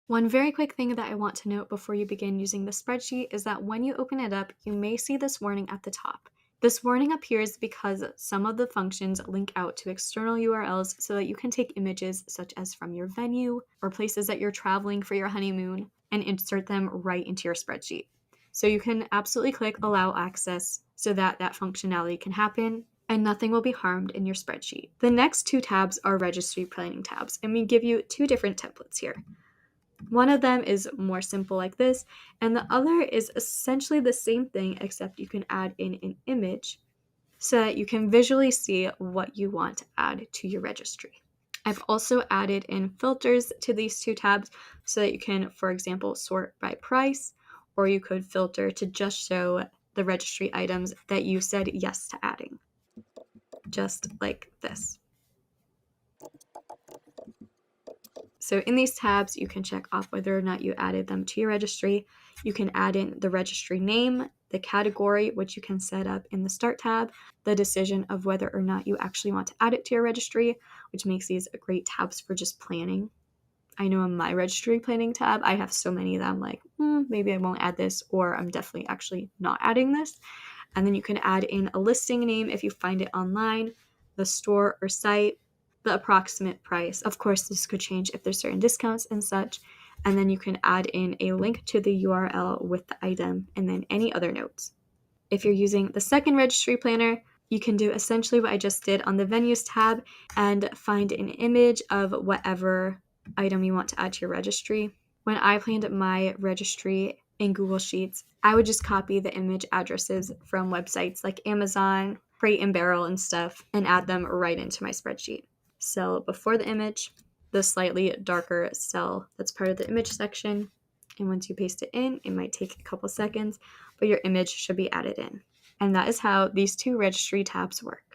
One very quick thing that I want to note before you begin using the spreadsheet is that when you open it up, you may see this warning at the top. This warning appears because some of the functions link out to external URLs so that you can take images such as from your venue or places that you're traveling for your honeymoon and insert them right into your spreadsheet. So you can absolutely click allow access so that that functionality can happen and nothing will be harmed in your spreadsheet. The next two tabs are registry planning tabs, and we give you two different templates here. One of them is more simple like this, and the other is essentially the same thing except you can add in an image so that you can visually see what you want to add to your registry. I've also added in filters to these two tabs so that you can, for example, sort by price, or you could filter to just show the registry items that you said yes to adding, just like this. So in these tabs, you can check off whether or not you added them to your registry. You can add in the registry name, the category, which you can set up in the Start tab, the decision of whether or not you actually want to add it to your registry, which makes these great tabs for just planning. I know in my registry planning tab, I have so many that I'm like, maybe I won't add this, or I'm definitely actually not adding this. And then you can add in a listing name if you find it online, the store or site, the approximate price. Of course, this could change if there's certain discounts and such. And then you can add in a link to the URL with the item and then any other notes. If you're using the second registry planner, you can do essentially what I just did on the venues tab and find an image of whatever item you want to add to your registry. When I planned my registry in Google Sheets, I would just copy the image addresses from websites like Amazon, Crate and Barrel and stuff and add them right into my spreadsheet. Cell before the image, the slightly darker cell that's part of the image section. And once you paste it in, it might take a couple seconds, but your image should be added in. And that is how these two registry tabs work.